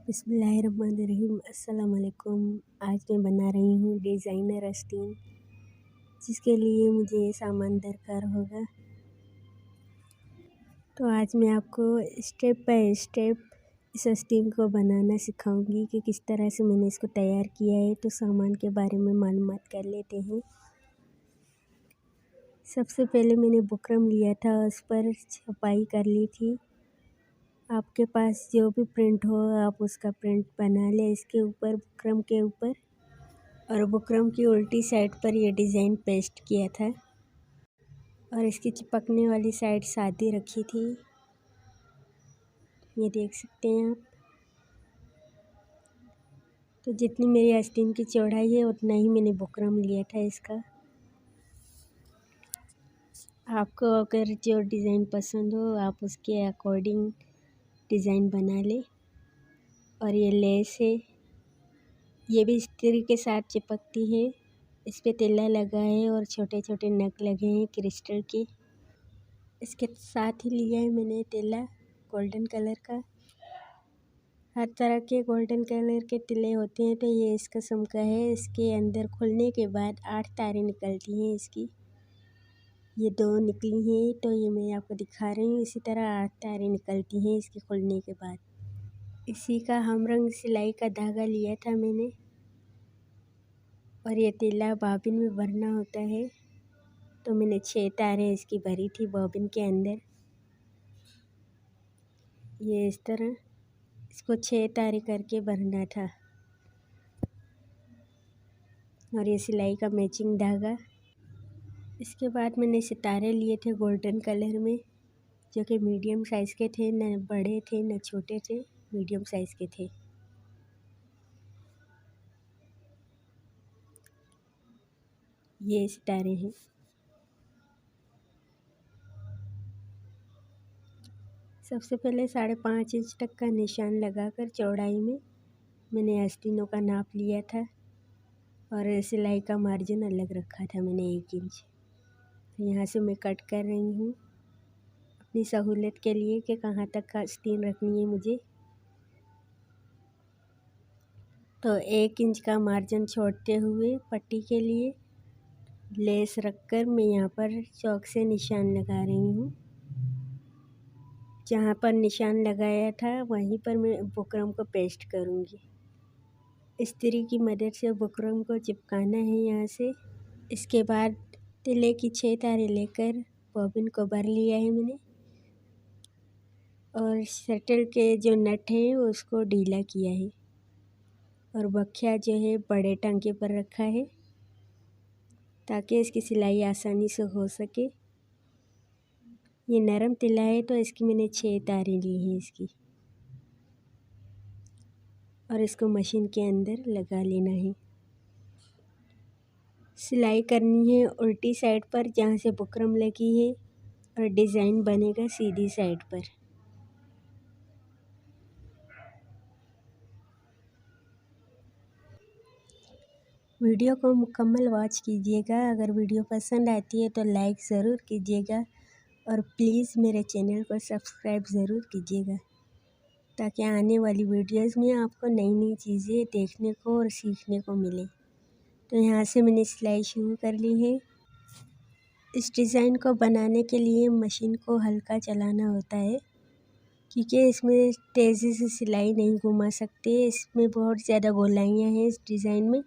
बिस्मिल्लाहिर्रहमानिर्रहीम। अस्सलाम वालेकुम। आज मैं बना रही हूँ डिज़ाइनर आस्तीन, जिसके लिए मुझे ये सामान दरकार होगा। तो आज मैं आपको स्टेप बाय स्टेप इस आस्तीन को बनाना सिखाऊंगी कि किस तरह से मैंने इसको तैयार किया है। तो सामान के बारे में मालूमात कर लेते हैं। सबसे पहले मैंने बुकरम लिया था, उस पर छपाई कर ली थी। आपके पास जो भी प्रिंट हो आप उसका प्रिंट बना लें इसके ऊपर, बुकरम के ऊपर। और बुकरम की उल्टी साइड पर ये डिज़ाइन पेस्ट किया था और इसकी चिपकने वाली साइड सादी रखी थी। ये देख सकते हैं आप। तो जितनी मेरी आस्तीन की चौड़ाई है उतना ही मैंने बुकरम लिया था इसका। आपको अगर जो डिज़ाइन पसंद हो आप उसके अकॉर्डिंग डिज़ाइन बना लें। और ये लेस है, ये भी इस्त्री के साथ चिपकती है। इस पे तिल्ला लगा है और छोटे छोटे नग लगे हैं क्रिस्टल के। इसके साथ ही लिया है मैंने तिल्ला गोल्डन कलर का। हर तरह के गोल्डन कलर के तिल्ले होते हैं, तो ये इस किस्म का है। इसके अंदर खुलने के बाद 8 तारें निकलती हैं इसकी। ये 2 निकली हैं, तो ये मैं आपको दिखा रही हूँ। इसी तरह 8 तारें निकलती हैं इसके खुलने के बाद। इसी का हमरंग सिलाई का धागा लिया था मैंने। और ये तिल्ला बॉबिन में भरना होता है, तो मैंने 6 तारें इसकी भरी थी बॉबिन के अंदर। ये इस तरह इसको 6 तारें करके भरना था। और ये सिलाई का मैचिंग धागा। इसके बाद मैंने सितारे लिए थे गोल्डन कलर में, जो कि मीडियम साइज़ के थे, न बड़े थे न छोटे थे, मीडियम साइज़ के थे। ये सितारे हैं। सबसे पहले 5.5 इंच तक का निशान लगाकर चौड़ाई में मैंने आस्तीनों का नाप लिया था। और सिलाई का मार्जिन अलग रखा था मैंने 1 इंच। यहाँ से मैं कट कर रही हूँ अपनी सहूलियत के लिए कि कहाँ तक का आस्तीन रखनी है मुझे। तो 1 इंच का मार्जिन छोड़ते हुए पट्टी के लिए लेस रखकर मैं यहाँ पर चौक से निशान लगा रही हूँ। जहाँ पर निशान लगाया था वहीं पर मैं बुकरम को पेस्ट करूँगी। इस्त्री की मदद से बुकरम को चिपकाना है यहाँ से। इसके बाद तिल्ले की 6 तारें लेकर बॉबिन को भर लिया है मैंने। और शटल के जो नट है उसको ढीला किया है। और बखिया जो है बड़े टांके पर रखा है, ताकि इसकी सिलाई आसानी से हो सके। ये नरम तिल्ला है, तो इसकी मैंने 6 तारें ली हैं इसकी। और इसको मशीन के अंदर लगा लेना है। सिलाई करनी है उल्टी साइड पर जहाँ से बुकरम लगी है, और डिज़ाइन बनेगा सीधी साइड पर। वीडियो को मुकम्मल वॉच कीजिएगा। अगर वीडियो पसंद आती है तो लाइक ज़रूर कीजिएगा। और प्लीज़ मेरे चैनल को सब्सक्राइब ज़रूर कीजिएगा, ताकि आने वाली वीडियोस में आपको नई नई चीज़ें देखने को और सीखने को मिले। तो यहाँ से मैंने सिलाई शुरू कर ली है। इस डिज़ाइन को बनाने के लिए मशीन को हल्का चलाना होता है, क्योंकि इसमें तेज़ी से सिलाई नहीं घुमा सकते। इसमें बहुत ज़्यादा गोलाइयाँ हैं इस डिज़ाइन में,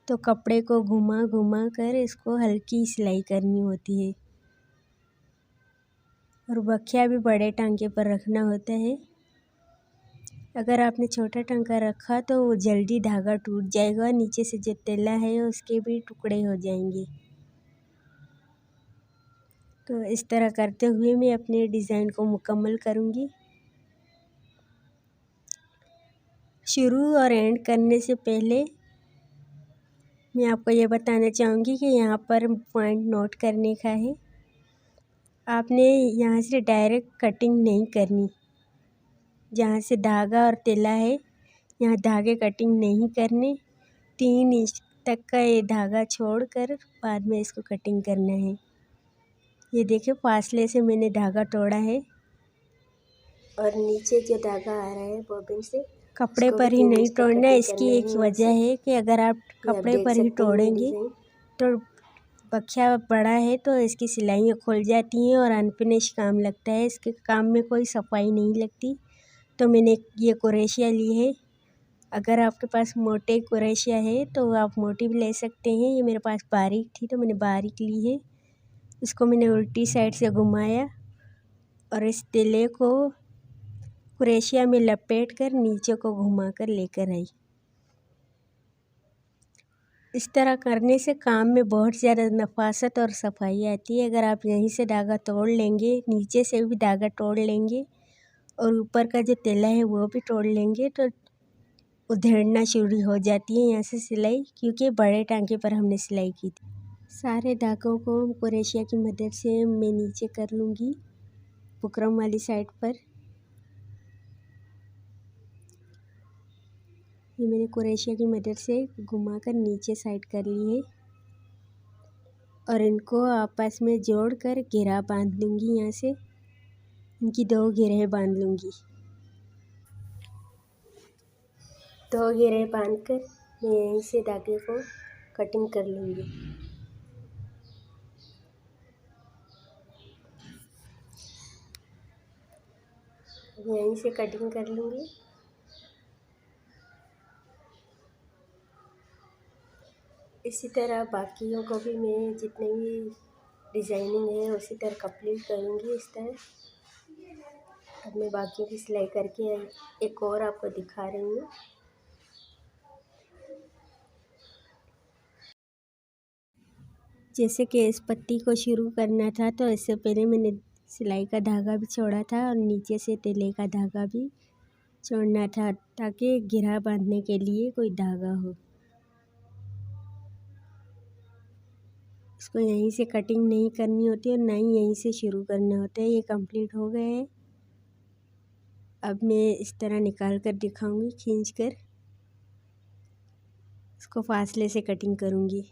तो कपड़े को घुमा घुमा कर इसको हल्की सिलाई करनी होती है। और बखिया भी बड़े टांके पर रखना होता है। अगर आपने छोटा टांका रखा तो वो जल्दी धागा टूट जाएगा, नीचे से जो तिल्ला है उसके भी टुकड़े हो जाएंगे। तो इस तरह करते हुए मैं अपने डिज़ाइन को मुकम्मल करूँगी। शुरू और एंड करने से पहले मैं आपको ये बताना चाहूँगी कि यहाँ पर पॉइंट नोट करने का है। आपने यहाँ से डायरेक्ट कटिंग नहीं करनी। जहाँ से धागा और तिल्ला है यहाँ धागे कटिंग नहीं करने। 3 इंच तक का ये धागा छोड़कर बाद में इसको कटिंग करना है। ये देखिए फासले से मैंने धागा तोड़ा है। और नीचे जो धागा आ रहा है बॉबिन से कपड़े इसको पर भी ही 3 नहीं इंच तक तोड़ना है। कटिंग इसकी करना एक है यहाँ वजह से। है कि अगर आप ये आप कपड़े देख पर ही सकते हैं तोड़ेंगे डिज़ाइन। तो बखिया बड़ा है तो इसकी सिलाइयाँ खुल जाती हैं और अनफिनिश काम लगता है। इसके काम में कोई सफाई नहीं लगती। तो मैंने ये कुरेशिया ली है। अगर आपके पास मोटे कुरेशिया है तो आप मोटी भी ले सकते हैं। ये मेरे पास बारीक थी तो मैंने बारीक ली है। इसको मैंने उल्टी साइड से घुमाया और इस तिले को कुरेशिया में लपेट कर नीचे को घुमा कर लेकर आई। इस तरह करने से काम में बहुत ज़्यादा नफासत और सफाई आती है। अगर आप यहीं से धागा तोड़ लेंगे, नीचे से भी धागा तोड़ लेंगे और ऊपर का जो तिला है वो भी तोड़ लेंगे तो उधेड़ना शुरू हो जाती है यहाँ से सिलाई, क्योंकि बड़े टांके पर हमने सिलाई की थी। सारे धागों को कुरेशिया की मदद से मैं नीचे कर लूँगी बुकरम वाली साइड पर। ये मैंने कुरेशिया की मदद से घुमाकर नीचे साइड कर ली है और इनको आपस में जोड़कर घेरा बांध लूँगी। यहाँ से इनकी 2 घेरे बांध लूँगी। 2 घेरे बांधकर मैं यहीं से धागे को कटिंग कर लूँगी। यहीं से कटिंग कर लूँगी। इसी तरह बाकियों को भी मैं जितने भी डिज़ाइनिंग है उसी तरह कंप्लीट करूँगी। इस तरह अब मैं बाकियों की सिलाई करके एक और आपको दिखा रही हूँ। जैसे कि इस पत्ती को शुरू करना था तो इससे पहले मैंने सिलाई का धागा भी छोड़ा था और नीचे से तिले का धागा भी छोड़ना था ताकि घेरा बांधने के लिए कोई धागा हो। इसको यहीं से कटिंग नहीं करनी होती और ना ही यहीं से शुरू करना होता है। ये कंप्लीट हो गए हैं। अब मैं इस तरह निकाल कर दिखाऊंगी, खींच कर इसको फासले से कटिंग करूंगी।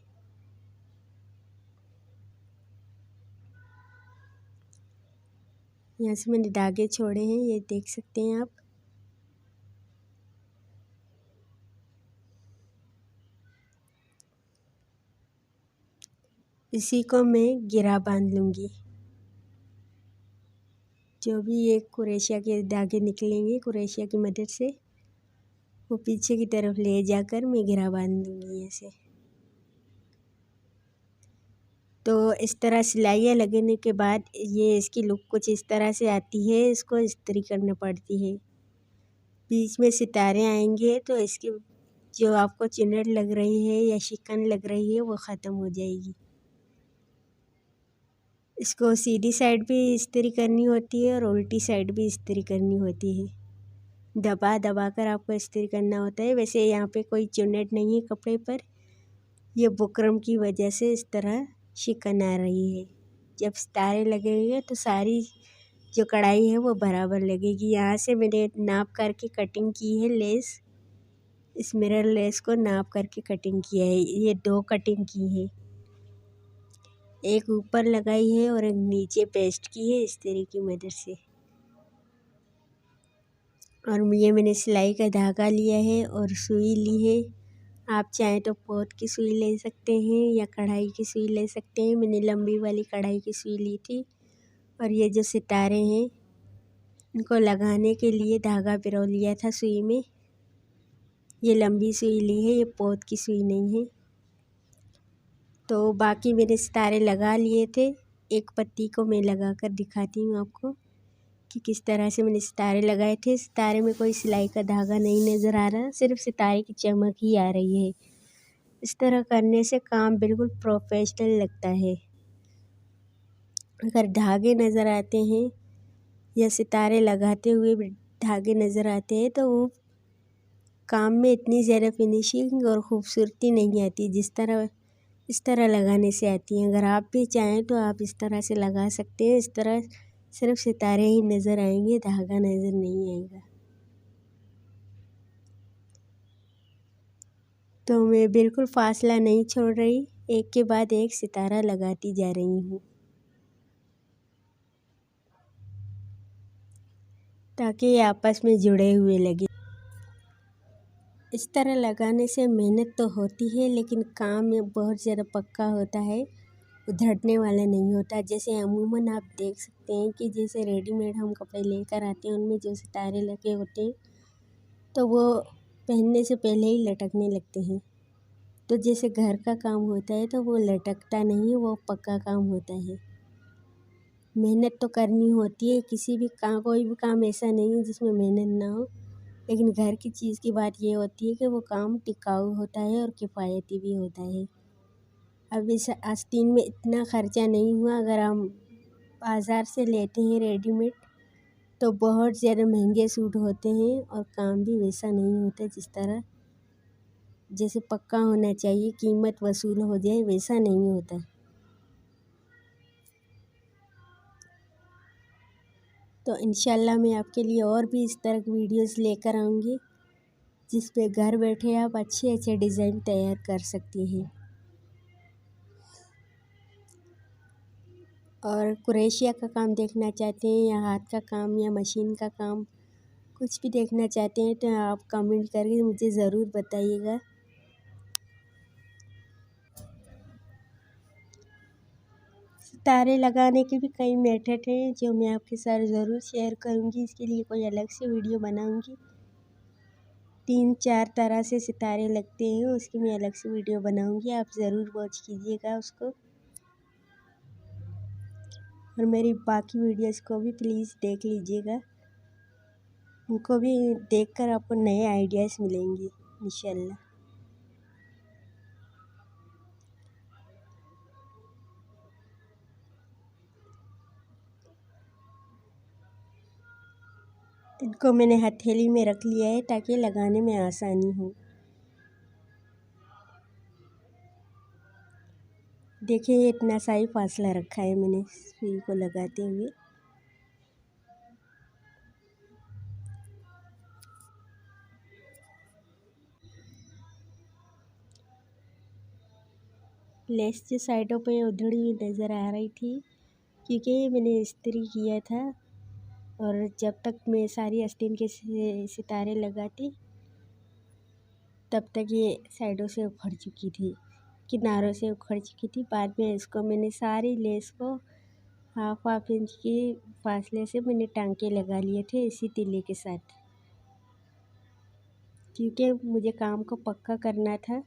यहाँ से मैंने धागे छोड़े हैं, ये देख सकते हैं आप। इसी को मैं घेरा बांध लूँगी। जो भी ये कुरेशिया के धागे निकलेंगे कुरेशिया की मदद से वो पीछे की तरफ ले जाकर मैं घेरा बांध लूँगी ऐसे। तो इस तरह सिलाइयाँ लगने के बाद ये इसकी लुक कुछ इस तरह से आती है। इसको इस्त्री करना पड़ती है। बीच में सितारे आएंगे तो इसकी जो आपको चुन्नट लग रही है या शिकन लग रही है वो ख़त्म हो जाएगी। इसको सीधी साइड भी इस्त्री करनी होती है और उल्टी साइड भी इस्त्री करनी होती है। दबा दबा कर आपको इस्त्री करना होता है। वैसे यहाँ पे कोई चुन्नट नहीं है कपड़े पर, ये बुकरम की वजह से इस तरह शिकन आ रही है। जब सितारे लगेंगे तो सारी जो कढ़ाई है वो बराबर लगेगी। यहाँ से मैंने नाप करके कटिंग की है लेस, इस मिरर लेस को नाप करके कटिंग किया है। ये 2 कटिंग की है, एक ऊपर लगाई है और एक नीचे पेस्ट की है इस्त्री की मदद से। और ये मैंने सिलाई का धागा लिया है और सुई ली है। आप चाहें तो पोत की सुई ले सकते हैं या कढ़ाई की सुई ले सकते हैं। मैंने लंबी वाली कढ़ाई की सुई ली थी। और ये जो सितारे हैं इनको लगाने के लिए धागा पिरो लिया था सुई में। ये लंबी सुई ली है, ये पोत की सुई नहीं है। तो बाकी मेरे सितारे लगा लिए थे। एक पत्ती को मैं लगा कर दिखाती हूँ आपको कि किस तरह से मैंने सितारे लगाए थे। सितारे में कोई सिलाई का धागा नहीं नज़र आ रहा, सिर्फ सितारे की चमक ही आ रही है। इस तरह करने से काम बिल्कुल प्रोफेशनल लगता है। अगर धागे नज़र आते हैं या सितारे लगाते हुए धागे नज़र आते हैं तो वो काम में इतनी ज़्यादा फिनिशिंग और ख़ूबसूरती नहीं आती जिस तरह इस तरह लगाने से आती है। अगर आप भी चाहें तो आप इस तरह से लगा सकते हैं। इस तरह सिर्फ सितारे ही नज़र आएंगे, धागा नज़र नहीं आएगा। तो मैं बिल्कुल फासला नहीं छोड़ रही, एक के बाद एक सितारा लगाती जा रही हूँ। ताकि ये आपस में जुड़े हुए लगे। इस तरह लगाने से मेहनत तो होती है लेकिन काम में बहुत ज़्यादा पक्का होता है, उधड़ने वाला नहीं होता। जैसे अमूमन आप देख सकते हैं कि जैसे रेडीमेड हम कपड़े लेकर आते हैं उनमें जो सितारे लगे होते हैं तो वो पहनने से पहले ही लटकने लगते हैं। तो जैसे घर का काम होता है तो वो लटकता नहीं, वो पक्का काम होता है। मेहनत तो करनी होती है, किसी भी काम, कोई भी काम ऐसा नहीं है जिसमें मेहनत ना हो। लेकिन घर की चीज़ की बात ये होती है कि वो काम टिकाऊ होता है और किफ़ायती भी होता है। अब इस आस्तीन में इतना खर्चा नहीं हुआ। अगर हम बाज़ार से लेते हैं रेडीमेड तो बहुत ज़्यादा महंगे सूट होते हैं और काम भी वैसा नहीं होता जिस तरह जैसे पक्का होना चाहिए, कीमत वसूल हो जाए, वैसा नहीं होता। तो इंशाल्लाह मैं आपके लिए और भी इस तरह की वीडियोस लेकर आऊँगी जिस पे घर बैठे आप अच्छे अच्छे डिज़ाइन तैयार कर सकती हैं। और कुरेशिया का काम देखना चाहते हैं या हाथ का काम या मशीन का काम, कुछ भी देखना चाहते हैं तो आप कमेंट करके मुझे ज़रूर बताइएगा। सितारे लगाने के भी कई मेथड हैं जो मैं आपके साथ ज़रूर शेयर करूँगी। इसके लिए कोई अलग से वीडियो बनाऊँगी। 3-4 तरह से सितारे लगते हैं, उसकी मैं अलग से वीडियो बनाऊँगी, आप ज़रूर वॉच कीजिएगा उसको। और मेरी बाकी वीडियोस को भी प्लीज़ देख लीजिएगा, उनको भी देखकर आपको नए आइडियाज़ मिलेंगे इंशाल्लाह। इनको मैंने हथेली में रख लिया है ताकि लगाने में आसानी हो। देखिए इतना सा ही फासला रखा है मैंने सुई को लगाते हुए। लेस जो साइडों पे उधड़ी हुई नज़र आ रही थी क्योंकि ये मैंने इस्त्री किया था और जब तक मैं सारी आस्तीन के सितारे लगाती तब तक ये साइडों से उखड़ चुकी थी, किनारों से उखड़ चुकी थी। बाद में इसको मैंने सारी लेस को हाफ इंच के फासले से मैंने टांके लगा लिए थे इसी तीले के साथ, क्योंकि मुझे काम को पक्का करना था।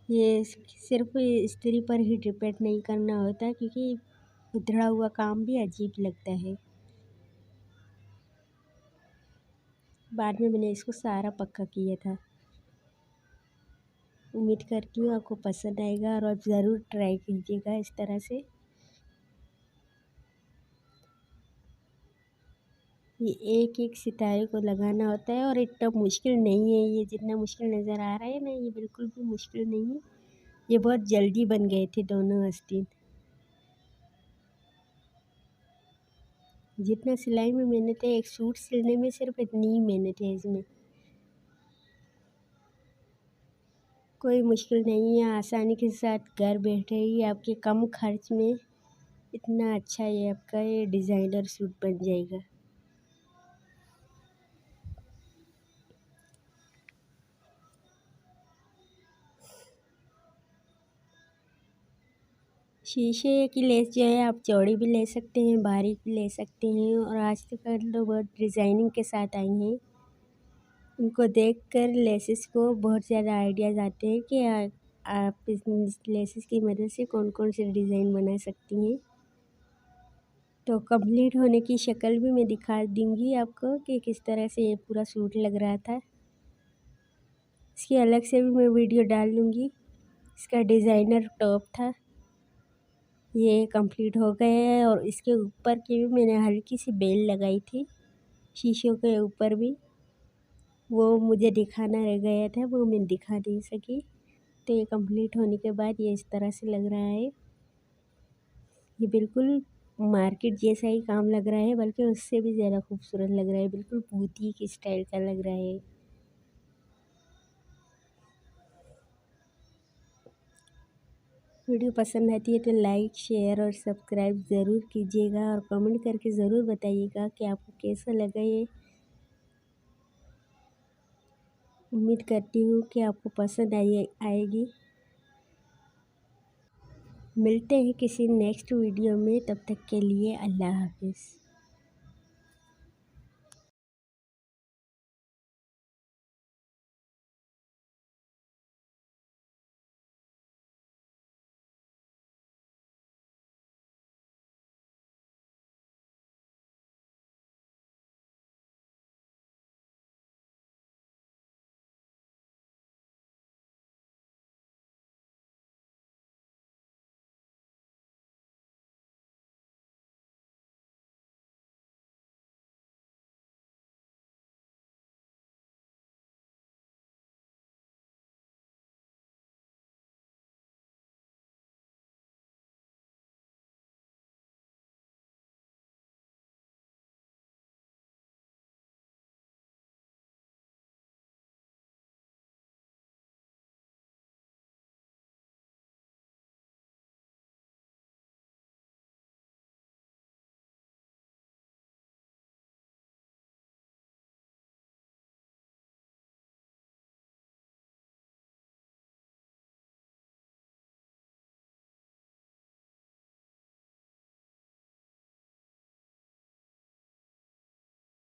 ये सिर्फ इस्त्री पर ही डिपेंड नहीं करना होता क्योंकि उधड़ा हुआ काम भी अजीब लगता है। बाद में मैंने इसको सारा पक्का किया था। उम्मीद करती हूँ आपको पसंद आएगा और आप ज़रूर ट्राई कीजिएगा इस तरह से। ये एक एक सितारे को लगाना होता है और इतना मुश्किल नहीं है ये, जितना मुश्किल नज़र आ रहा है ना, ये बिल्कुल भी मुश्किल नहीं है। ये बहुत जल्दी बन गए थे दोनों आस्तीन। जितना सिलाई में मेहनत है, एक सूट सिलने में सिर्फ इतनी ही मेहनत है इसमें, कोई मुश्किल नहीं है। आसानी के साथ घर बैठे ही आपके कम खर्च में इतना अच्छा ये आपका ये डिज़ाइनर सूट बन जाएगा। शीशे की लेस जो है आप चौड़ी भी ले सकते हैं, बारीक भी ले सकते हैं। और आज तक लोग बहुत डिज़ाइनिंग के साथ आई हैं, उनको देखकर लेसेस को बहुत ज़्यादा आइडियाज़ आते हैं कि आप इस लेसेस की मदद से कौन कौन से डिज़ाइन बना सकती हैं। तो कंप्लीट होने की शक्ल भी मैं दिखा दूँगी आपको कि किस तरह से ये पूरा सूट लग रहा था। इसकी अलग से भी मैं वीडियो डाल दूँगी। इसका डिज़ाइनर टॉप था, ये कंप्लीट हो गया है। और इसके ऊपर की भी मैंने हल्की सी बेल लगाई थी शीशों के ऊपर भी, वो मुझे दिखाना रह गया था, वो मैं दिखा नहीं सकी। तो ये कंप्लीट होने के बाद ये इस तरह से लग रहा है। ये बिल्कुल मार्केट जैसा ही काम लग रहा है, बल्कि उससे भी ज़्यादा खूबसूरत लग रहा है, बिल्कुल बुटीक स्टाइल का लग रहा है। वीडियो पसंद आती है तो लाइक शेयर और सब्सक्राइब ज़रूर कीजिएगा और कमेंट करके ज़रूर बताइएगा कि आपको कैसा लगा ये। उम्मीद करती हूँ कि आपको पसंद आएगी। मिलते हैं किसी नेक्स्ट वीडियो में, तब तक के लिए अल्लाह हाफिज़।